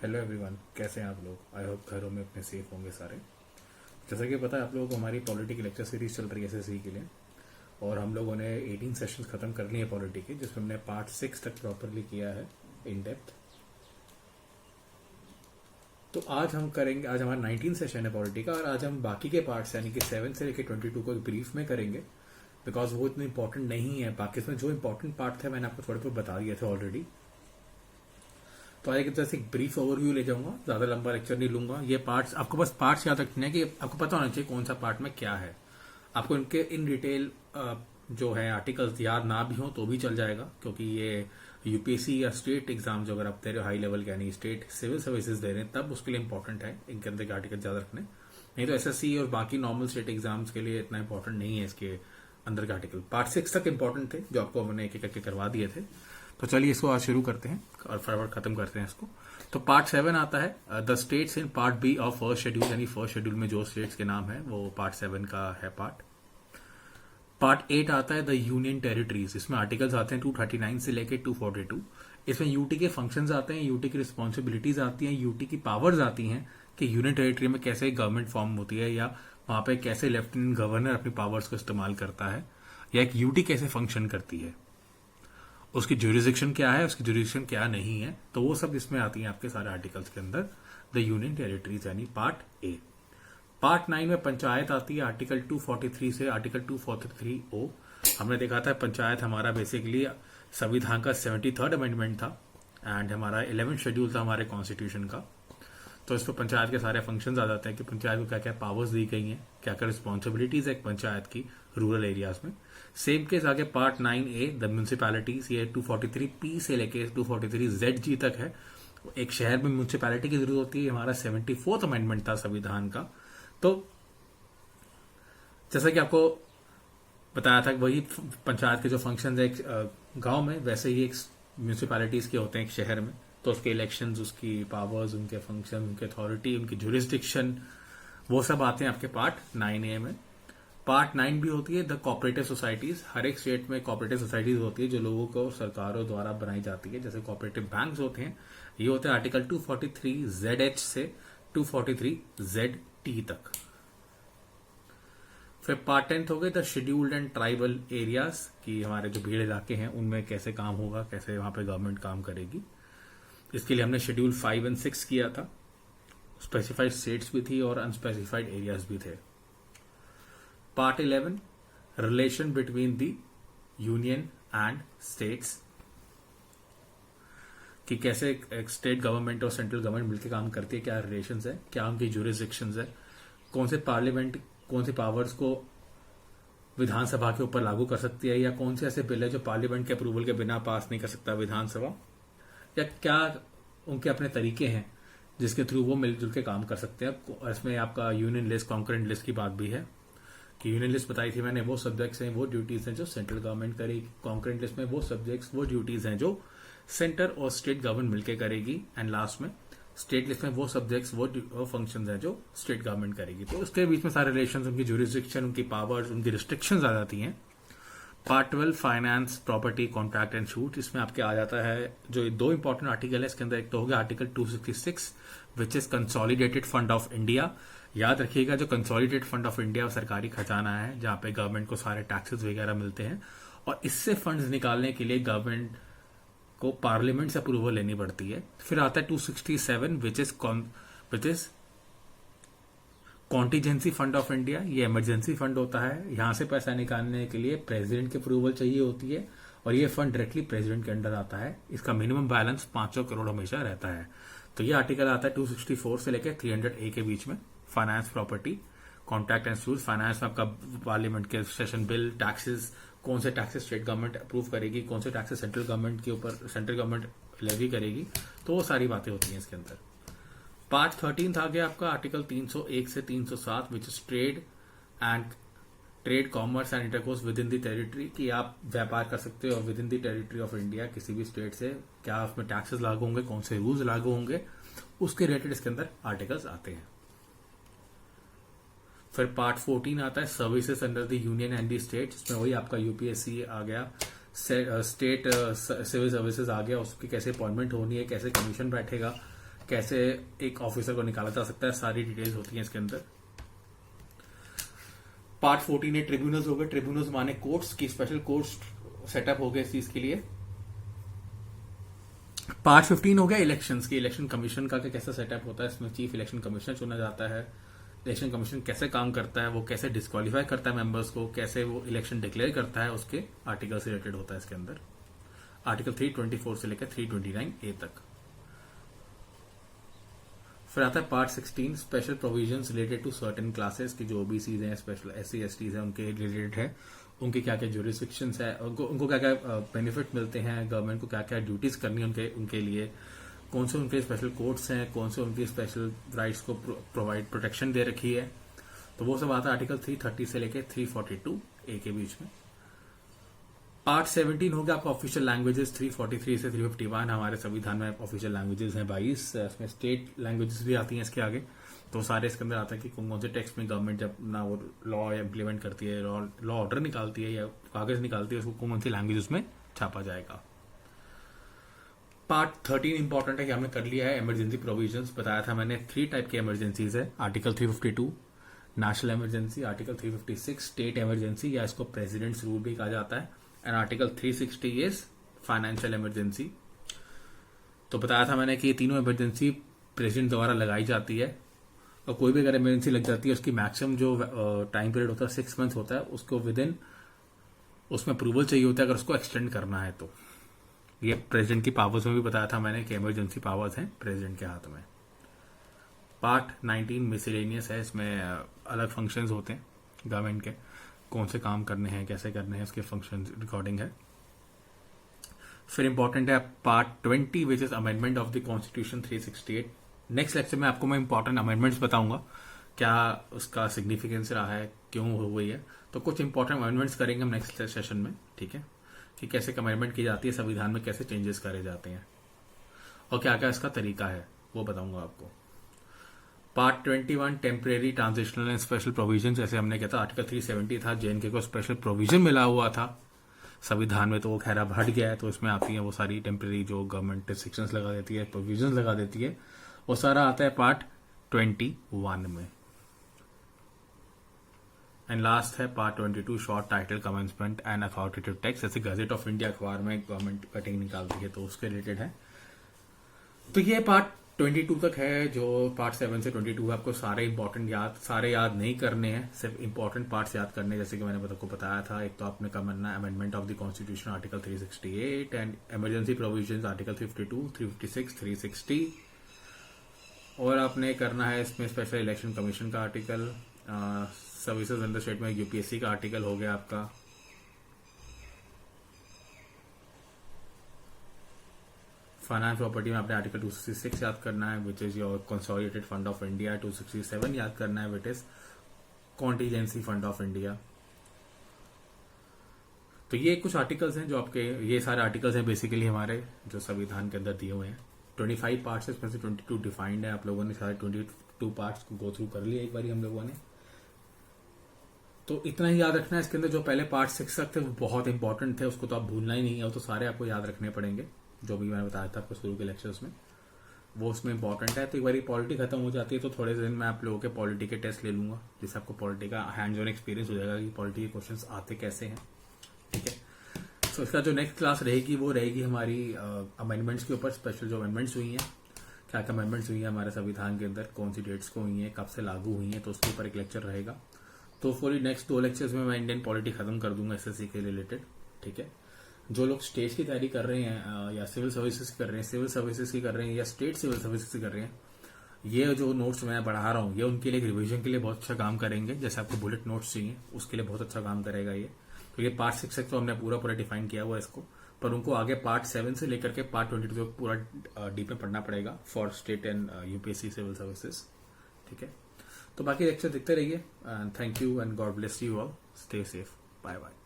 Hello everyone, कैसे हैं आप लोग। आई होप घरों में अपने सेफ होंगे सारे। जैसा कि पता है आप लोगों को, हमारी पॉलिटी की लेक्चर सीरीज चल रही है एसएससी के लिए, और हम लोगों ने 18 सेशंस खत्म कर लिए हैं पॉलिटी के, जिसमें हमने पार्ट 6 तक प्रॉपरली किया है इन डेप्थ। तो आज हम करेंगे, आज हमारा 19 सेशन है पॉलिटी का, और आज हम बाकी के पार्ट्स यानी कि 7 से लेकर 22 को ब्रीफ में करेंगे, बिकॉज वो इतने इंपॉर्टेंट नहीं है। बाकी इसमें जो इंपॉर्टेंट पार्ट थे मैंने आपको थोड़े बहुत बता दिए थे ऑलरेडी। तो आज एक तरह से एक ब्रीफ ओवरव्यू ले जाऊंगा, ज्यादा लंबा लेक्चर नहीं लूंगा। ये पार्ट्स आपको बस पार्ट्स याद रखने हैं कि आपको पता होना चाहिए कौन सा पार्ट में क्या है। आपको इनके इन डिटेल जो है आर्टिकल्स याद ना भी हो तो भी चल जाएगा, क्योंकि ये यूपीएससी या स्टेट एग्जाम जो अगर आप दे रहे हो हाई लेवल के यानी स्टेट सिविल सर्विसेज दे रहे हैं तब उसके लिए इंपॉर्टेंट है इनके अंदर के आर्टिकल याद रखने। नहीं तो एसएससी और बाकी नॉर्मल स्टेट एग्जाम्स के लिए इतना इंपॉर्टेंट नहीं है इसके अंदर के आर्टिकल। पार्ट 6 तक इंपॉर्टेंट थे जो आपको मैंने एक एक करके करवा दिए थे। तो चलिए इसको आज शुरू करते हैं और फटाफट खत्म करते हैं इसको। तो पार्ट 7 आता है the states in part B of first schedule, यानी फर्स्ट शेड्यूल में जो स्टेट्स के नाम है वो पार्ट 7 का है पार्ट। पार्ट 8 आता है द यूनियन टेरिटरीज। इसमें आर्टिकल्स आते हैं 239 से लेकर 242। इसमें यूटी के फंक्शंस आते हैं, यूटी की रिस्पॉन्सिबिलिटीज आती हैं, यूटी की पावर्स आती हैं कि यूनियन टेरिटरी में कैसे गवर्नमेंट फॉर्म होती है, या वहां पे कैसे लेफ्टिनेंट गवर्नर अपनी पावर्स को इस्तेमाल करता है, या एक यूटी कैसे फंक्शन करती है, उसकी ज्यूरिसडिक्शन क्या है, उसकी ज्यूरिसडिक्शन क्या नहीं है। तो वो सब इसमें आती हैं आपके सारे आर्टिकल्स के अंदर, द यूनियन टेरिटरीज यानी पार्ट ए। पार्ट 9 में पंचायत आती है, आर्टिकल 243 से आर्टिकल 243 ओ। हमने देखा था पंचायत हमारा बेसिकली संविधान का 73rd अमेंडमेंट था, एंड हमारा 11th शेड्यूल था हमारे कॉन्स्टिट्यूशन का। तो इस पर पंचायत के सारे फंक्शंस आ जाते हैं कि पंचायत को क्या क्या पावर्स दी गई हैं, क्या क्या रिस्पॉन्सिबिलिटीज है पंचायत की रूरल एरियाज में। सेम केस आगे पार्ट 9A द म्यूनिसिपैलिटीज, ये 243P से लेके 243ZG तक है। एक शहर में म्यूनिसिपैलिटी की जरूरत होती है, हमारा 74th अमेंडमेंट था संविधान का। तो जैसा कि आपको बताया था वही पंचायत के जो फंक्शन है एक गांव में, वैसे ही एक म्यूनिसिपैलिटीज के होते हैं एक शहर में। तो उसके इलेक्शंस, उसकी पावर्स, उनके फंक्शन, उनकी अथॉरिटी, उनकी ज्यूरिसडिक्शन, वो सब आते हैं आपके पार्ट 9A में। पार्ट 9 भी होती है द कोऑपरेटिव सोसाइटीज। हर एक स्टेट में कोऑपरेटिव सोसाइटीज होती है जो लोगों को सरकारों द्वारा बनाई जाती है, जैसे कोऑपरेटिव बैंक्स होते हैं। ये होते हैं आर्टिकल 243ZH से 243ZT तक। फिर पार्ट 10 हो गए the scheduled and tribal areas, की हमारे जो भीड़ इलाके हैं उनमें कैसे काम होगा, कैसे वहां पे गवर्नमेंट काम करेगी। इसके लिए हमने शेड्यूल 5 और 6 किया था। स्पेसिफाइड स्टेट्स भी थी और अनस्पेसिफाइड एरियाज भी थे। Part 11 relation between the union and states, कि कैसे एक स्टेट गवर्नमेंट और सेंट्रल गवर्नमेंट मिलकर काम करती है, क्या रिलेशंस है, क्या उनकी ज्यूरिसडिक्शंस है, कौन से पार्लियामेंट कौन सी पावर्स को विधानसभा के ऊपर लागू कर सकती है, या कौन से ऐसे बिल है जो पार्लियामेंट के अप्रूवल के बिना पास नहीं कर सकता विधानसभा, या क्या उनके अपने तरीके हैं जिसके थ्रू वो मिलजुल के काम कर सकते हैं। इसमें आपका यूनियन लिस्ट, कॉन्करेंट लिस्ट की बात भी है कि यूनियन लिस्ट बताई थी मैंने, वो सब्जेक्ट्स हैं, वो ड्यूटीज हैं जो सेंट्रल गवर्नमेंट करेगी। कॉन्करेंट लिस्ट में वो सब्जेक्ट्स, वो ड्यूटीज हैं जो सेंटर और स्टेट गवर्नमेंट मिलकर करेगी। एंड लास्ट में स्टेट लिस्ट में वो सब्जेक्ट्स, वो फंक्शंस हैं जो स्टेट गवर्नमेंट करेगी। तो उसके बीच में सारे रिलेशंस, उनकी ज्यूरिसडिक्शन, उनकी पावर्स, उनकी रिस्ट्रिक्शंस आ जाती हैं। Part 12 finance, property, contract and shoot. इसमें आपके आ जाता है जो दो इंपॉर्टेंट आर्टिकल है इसके अंदर। एक तो हो गया article 266 which is consolidated fund of India. याद रखिएगा जो कंसोलिडेटेड फंड ऑफ इंडिया सरकारी खजाना है जहां पे गवर्नमेंट को सारे टैक्सेस वगैरह मिलते हैं, और इससे फंड्स निकालने के लिए गवर्नमेंट को पार्लियामेंट से अप्रूवल लेनी पड़ती है। फिर आता है 267 which is contingency fund of India. ये इमरजेंसी फंड होता है, यहां से पैसा निकालने के लिए प्रेसिडेंट की अप्रूवल चाहिए होती है, और ये फंड डायरेक्टली प्रेसिडेंट के अंडर आता है। इसका मिनिमम बैलेंस 500 करोड़ हमेशा रहता है। तो ये आर्टिकल आता है 264 से लेकर 300A के बीच में। Finance, property, contract and shoot. Finance में आपका पार्लियामेंट के सेशन बिल, टैक्सेस, कौन से टैक्सेस स्टेट गवर्नमेंट अप्रूव करेगी, कौन से टैक्सेस सेंट्रल गवर्नमेंट के ऊपर सेंट्रल गवर्नमेंट लेवी करेगी, तो वो सारी बातें होती हैं इसके अंदर। पार्ट 13 था गया आपका आर्टिकल 301 से 307 which is trade commerce and intercourse with in the territory, कि आप व्यापार कर सकते हो with in the territory of India किसी भी स्टेट से, क्या उसमें टैक्सेस लागू होंगे, कौन से रूल्स लागू होंगे, उसके रिलेटेड इसके अंदर आर्टिकल्स आते हैं। फिर पार्ट 14 आता है services under the union and the state, जिसमें वही आपका यूपीएससी आ गया, स्टेट सिविल सर्विसेज आ गया, उसकी कैसे अपॉइंटमेंट होनी है, कैसे कमीशन बैठेगा, कैसे एक ऑफिसर को निकाला जा सकता है, सारी डिटेल्स होती हैं इसके अंदर। पार्ट 14 है ट्रिब्यूनल्स हो गए। ट्रिब्यूनल्स माने कोर्ट्स की, स्पेशल कोर्ट्स सेटअप हो गए इस चीज के लिए। पार्ट 15 हो गया इलेक्शंस की, इलेक्शन कमीशन का कैसा सेटअप होता है, इसमें चीफ इलेक्शन कमिश्नर चुना जाता है, इलेक्शन कमीशन कैसे काम करता है, वो कैसे डिस्क्वालीफाई करता है मेंबर्स को, कैसे वो इलेक्शन डिक्लेयर करता है, उसके आर्टिकल से रिलेटेड होता है इसके अंदर। आर्टिकल 324 से लेकर 329A तक। फिर आता है part 16 special provisions related to certain classes की, जो ओबीसीज हैं, स्पेशल SC STs हैं, उनके रिलेटेड है। उनके क्या क्या ज्यूरिसडिक्शंस है, उनको क्या क्या बेनिफिट मिलते हैं, गवर्नमेंट को क्या क्या ड्यूटीज करनी है उनके लिए, कौन से उनके स्पेशल कोर्ट्स हैं, कौन से उनकी स्पेशल राइट्स को प्रोटेक्शन दे रखी है। तो वो सब आता है आर्टिकल 330 से लेकर 342A के बीच में। पार्ट 17 हो गया आपका ऑफिशियल लैंग्वेजेस। 343 से 351 हमारे संविधान में ऑफिशियल लैंग्वेजेस हैं 22। इसमें स्टेट लैंग्वेजेस भी आती हैं इसके आगे। तो सारे इसके अंदर आता है कि कौन से टेक्स्ट में गवर्नमेंट जब ना वो लॉ इम्प्लीमेंट करती है, लॉ ऑर्डर निकालती है या कागज निकालती है, उसको कौन सी लैंग्वेज में छापा जाएगा। पार्ट 13 इंपॉर्टेंट है कि हमने कर लिया है इमरजेंसी प्रोविजंस। बताया था मैंने 3 टाइप के इमरजेंसीज है। Article 352 national emergency, article 356 state emergency या इसको प्रेसिडेंट्स रूल भी कहा जाता है, and article 360 is financial emergency. तो बताया था मैंने कि ये तीनों इमरजेंसी प्रेसिडेंट द्वारा लगाई जाती है, और कोई भी अगर इमरजेंसी लग जाती है उसकी मैक्सिमम जो टाइम पीरियड होता है 6 मंथ्स होता है, उसको विद इन उसमें अप्रूवल चाहिए होता है अगर उसको एक्सटेंड करना है तो। ये प्रेसिडेंट की पावर्स में भी बताया था मैंने कि इमरजेंसी पावर्स हैं प्रेसिडेंट के हाथ में। पार्ट 19 मिसलेनियस है, इसमें अलग फंक्शंस होते हैं गवर्नमेंट के, कौन से काम करने हैं, कैसे करने हैं, उसके फंक्शन रिकॉर्डिंग है। फिर इंपॉर्टेंट है part 20 which is amendment of the constitution 368। Next lecture में आपको मैं इंपॉर्टेंट अमेंडमेंट्स बताऊंगा, क्या उसका सिग्निफिकेंस रहा है, क्यों हो गई है। तो कुछ इंपॉर्टेंट अमेंडमेंट्स करेंगे हम नेक्स्ट सेशन में, ठीक है, कि कैसे अमेंडमेंट की जाती है, संविधान में कैसे चेंजेस करे जाते हैं और क्या क्या इसका तरीका है, वो बताऊंगा आपको। Part 21 temporary transitional and special provision, जैसे हमने कहा था आर्टिकल 370 था, JNK को स्पेशल प्रोविजन मिला हुआ था संविधान में, तो वो खैर अब हट गया है। तो इसमें आती है वो सारी टेम्परेरी जो गवर्नमेंट रिस्ट्रिक्शंस लगा देती है, प्रोविजन लगा देती है, वो सारा आता है पार्ट 21 में। एंड लास्ट है part 22 short title commencement and authoritative text, जैसे गजेट ऑफ इंडिया अखबार में गवर्नमेंट कटिंग निकालती है तो उसके रिलेटेड है। तो ये पार्ट 22 तक है। जो पार्ट 7 से 22 है, आपको सारे इंपॉर्टेंट सारे याद नहीं करने हैं, सिर्फ इंपॉर्टेंट पार्ट्स याद करने, जैसे कि मैंने आपको बताया था। एक तो आपने करना amendment of the constitution article 368 and emergency provisions article 52, 356, 360, और आपने करना है इसमें स्पेशल इलेक्शन कमीशन का आर्टिकल, सर्विसेज अंडर स्टेट में UPSC का आर्टिकल हो गया आपका, फाइनेंस प्रॉपर्टी में आपने आर्टिकल 266 याद करना है which is your consolidated fund of India, 267 याद करना है which is contingency fund of India. तो ये कुछ आर्टिकल्स हैं जो आपके, ये सारे आर्टिकल्स हैं बेसिकली हमारे जो संविधान के अंदर दिए हुए हैं। 25 पार्ट्स है, इसमें से 22 डिफाइंड है। आप लोगों ने सारे 22 पार्ट्स को गो थ्रू कर लिया एक बार हम लोगों ने। तो इतना ही याद रखना है इसके अंदर, जो पहले पार्ट 6 तक थे वो बहुत इंपॉर्टेंट थे, उसको तो आप भूलना ही नहीं है, वो तो सारे आपको याद रखने पड़ेंगे, जो भी मैंने बताया था आपको शुरू के लेक्चर्स में, वो उसमें इंपॉर्टेंट है। तो एक बार पॉलिटी खत्म हो जाती है तो थोड़े दिन में आप लोगों के पॉलिटी के टेस्ट ले लूंगा, जिससे आपको पॉलिटी का हैंड्स ऑन एक्सपीरियंस हो जाएगा कि पॉलिटी के क्वेश्चंस आते कैसे हैं, ठीक है। तो इसका जो नेक्स्ट क्लास रहेगी वो रहेगी हमारी अमेंडमेंट्स के ऊपर, स्पेशल जो अमेंडमेंट्स हुई हैं, क्या क्या अमेंडमेंट्स हुई हैं हमारे संविधान के अंदर, कौन सी डेट्स को हुई हैं, कब से लागू हुई हैं, तो उसके ऊपर एक लेक्चर रहेगा। तो फॉर नेक्स्ट 2 लेक्चर्स में मैं इंडियन पॉलिटी खत्म कर दूंगा SSC के रिलेटेड, ठीक है। जो लोग स्टेट की तैयारी कर रहे हैं या सिविल सर्विसेज कर रहे हैं, सिविल सर्विसेज की कर रहे हैं या स्टेट सिविल सर्विसेज की कर रहे हैं, ये जो नोट्स मैं बढ़ा रहा हूँ ये उनके लिए रिवीजन के लिए बहुत अच्छा काम करेंगे। जैसे आपको बुलेट नोट्स चाहिए उसके लिए बहुत अच्छा काम करेगा ये। तो ये पार्ट 6 तक तो हमने पूरा डिफाइन किया हुआ है इसको, पर उनको आगे पार्ट 7 से लेकर के पार्ट 22 तक पूरा डीप में पढ़ना पड़ेगा for state and UPSC civil services, ठीक है। तो बाकी लेक्चर देखते रहिए। Thank you and God bless you all, stay safe, bye bye.